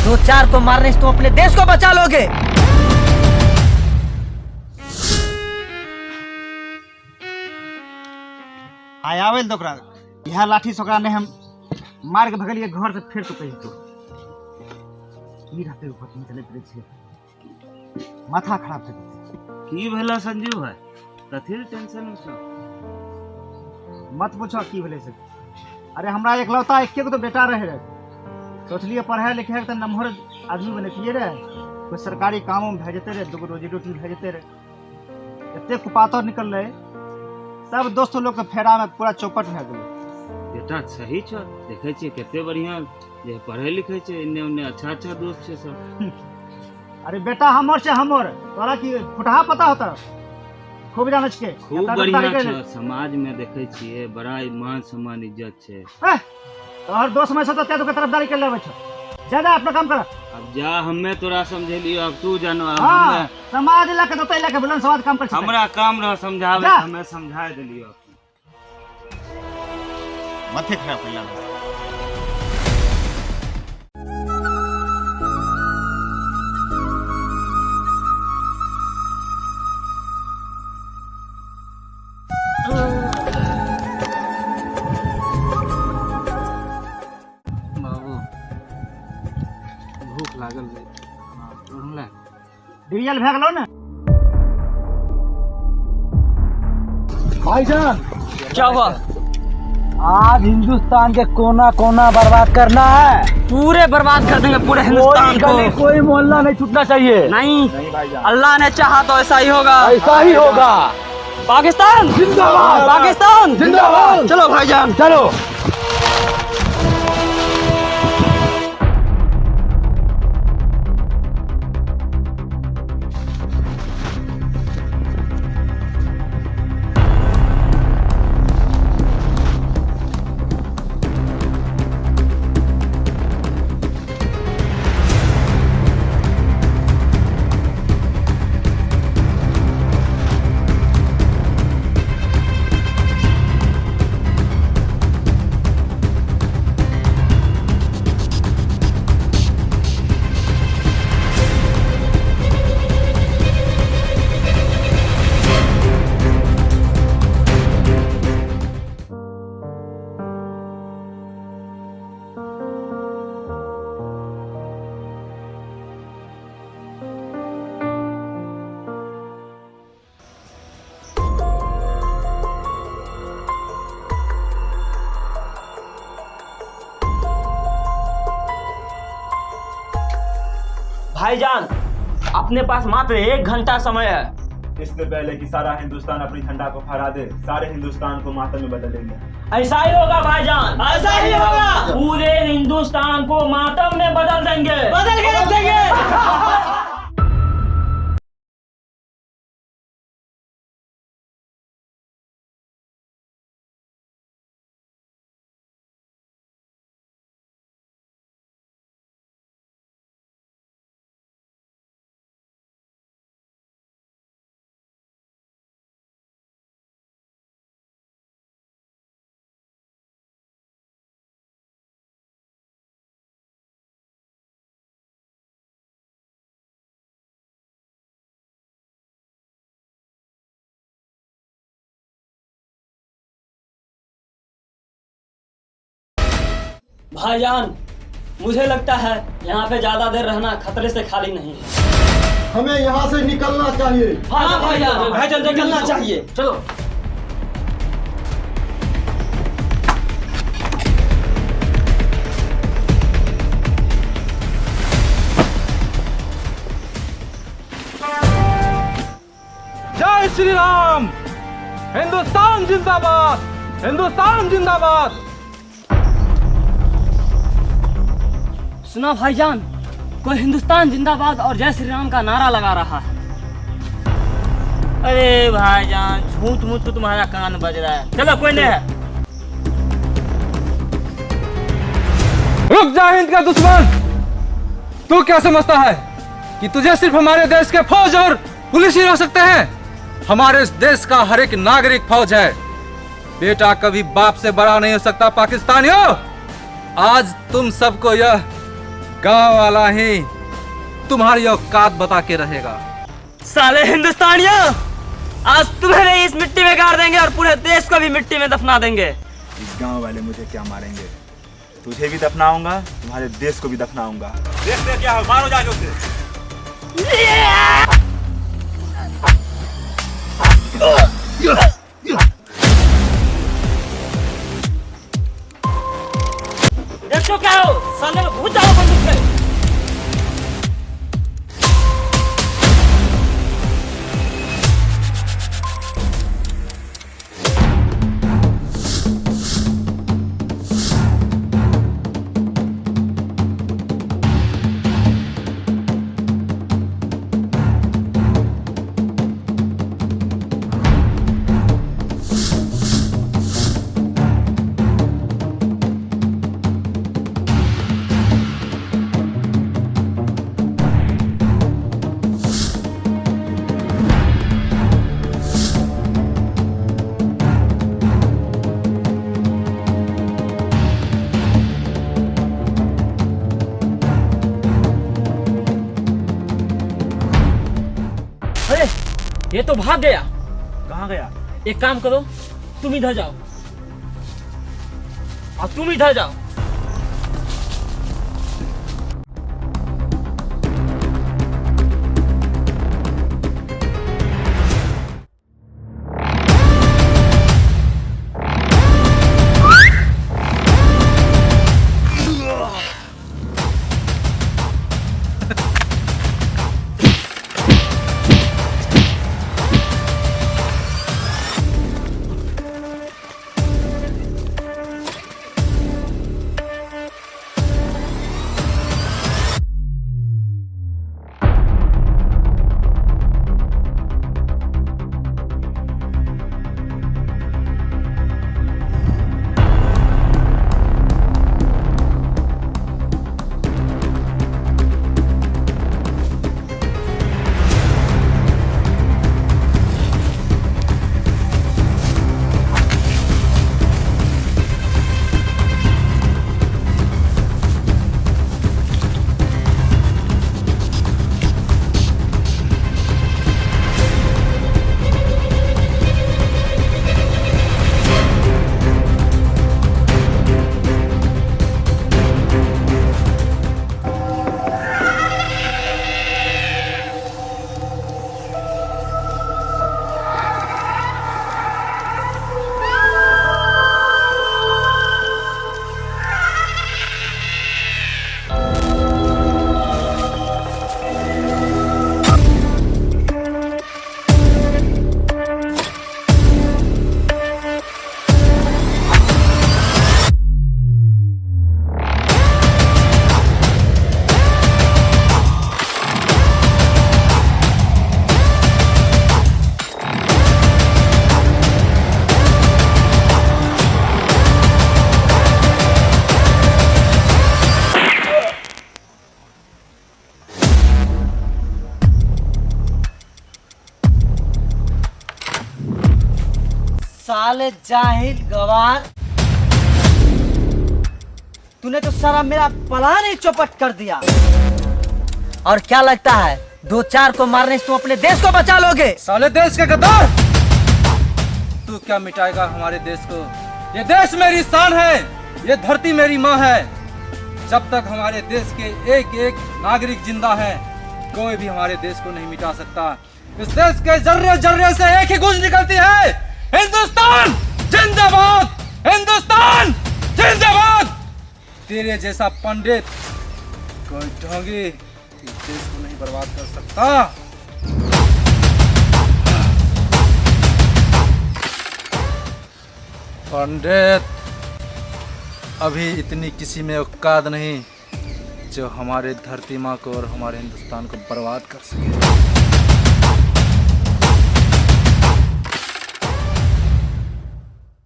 दो चार को मारने से तुम अपने देश को बचा लोगे। आयावेल दोकरा यह लाठी सोकरा ने हम मार के भगलिए घर से फिर तो कही तो की रहते ऊपर में चले पड़े छे माथा खराब थे की भेला संजीव भाई कथी टेंशन में छो मत पूछो की भेले से। अरे हमरा एकलौता एके को तो बेटा रहे सोचलिए पढ़े लिखे तो नमहर आदमी बनतिए रे कोई सरकारी कामों में भेजते रहे दो रोजी रोटी भेजते रहे इतने कुपातर निकल रहे सब दोस्त लोग के फेरा में पूरा चौपट भे गए। बेटा सही छो देखे छे केते बढ़िया जे पढ़े लिखे छे इन्ने उन्ने अच्छा अच्छा दोस्त छे सब। अरे बेटा हमर से हमर तोरा की फुटहा पता होता खूब जाने के खूब बढ़िया छो समाज में देखे छिए बड़ा मान सम्मान इज्जत छे। तोहर दोस्त में से तो ते तो तरफदारी कर लेबे छो ज्यादा अपना काम कर। अब जा हमें तोरा समझेलियो अब तू जानो अब हां हमें समाज ला के तो तै ला के बुलंद समाज काम कर छे हमरा काम रह समझावे हमें समझा देलियो माथे खराब कइला बाबू भूख लागल है हमरा डियल भे गेलो ने भाईजान क्या हुआ? आज हिंदुस्तान के कोना कोना बर्बाद करना है। पूरे बर्बाद कर देंगे पूरे हिंदुस्तान को। कोई मोहल्ला नहीं छूटना चाहिए। नहीं अल्लाह ने चाहा तो ऐसा ही होगा। ऐसा ही होगा। पाकिस्तान जिंदाबाद, पाकिस्तान जिंदाबाद। चलो भाईजान चलो। भाईजान अपने पास मात्र 1 घंटा समय है। इससे पहले कि सारा हिंदुस्तान अपनी झंडा को फहरा दे सारे हिंदुस्तान को मातम में बदल देंगे। ऐसा ही होगा भाईजान, ऐसा ही होगा। पूरे हिंदुस्तान को मातम में बदल देंगे, बदल के रख देंगे। भाईजान मुझे लगता है यहाँ पे ज्यादा देर रहना खतरे से खाली नहीं है। हमें यहाँ से निकलना चाहिए। हाँ भाईजान, भाईजान निकलना चाहिए। चलो जय श्री राम। हिंदुस्तान जिंदाबाद, हिंदुस्तान जिंदाबाद। सुना भाईजान, कोई हिंदुस्तान जिंदाबाद और जय श्री राम का नारा लगा रहा है। अरे भाईजान झूठ मूठ तो तुम्हारा कान बज रहा है। चलो कोई नहीं है। रुक जा हिंद का दुश्मन। तू क्या समझता है कि तुझे सिर्फ हमारे देश के फौज और पुलिस ही रोक सकते हैं? हमारे इस देश का हर एक नागरिक फौज है। बेटा कभी बाप से बड़ा नहीं हो सकता। पाकिस्तानियों, आज तुम सबको यह गांव वाला ही तुम्हारी औकात बता के रहेगा। साले हिंदुस्तानियों, आज तुम्हें इस मिट्टी में गाड़ देंगे और पूरे देश को भी मिट्टी में दफना देंगे। इस गांव वाले मुझे क्या मारेंगे? तुझे भी दफनाऊंगा, तुम्हारे देश को भी दफनाऊंगा। देखते क्या हो, मारो जाके उसे। देखो क्या हो, साले को भूत जाओ बंदूक से। ये तो भाग गया। कहाँ गया? एक काम करो, तुम इधर जाओ और तुम इधर जाओ। साले जाहिल गवार, तूने तो सारा मेरा प्लान ही चौपट कर दिया। और क्या लगता है 2-4 को मारने से तुम अपने देश को बचा लोगे? साले देश के गद्दार, तू क्या मिटाएगा हमारे देश को? ये देश मेरी शान है, ये धरती मेरी माँ है। जब तक हमारे देश के एक एक नागरिक जिंदा है, कोई भी हमारे देश को नहीं मिटा सकता। इस देश के जर्रे जर्रे से एक ही गूंज निकलती है, हिंदुस्तान जिंदाबाद, हिंदुस्तान जिंदाबाद। तेरे जैसा पंडित कोई ढोंगी इस देश को नहीं बर्बाद कर सकता। पंडित, अभी इतनी किसी में औकात नहीं जो हमारे धरती माँ को और हमारे हिंदुस्तान को बर्बाद कर सके।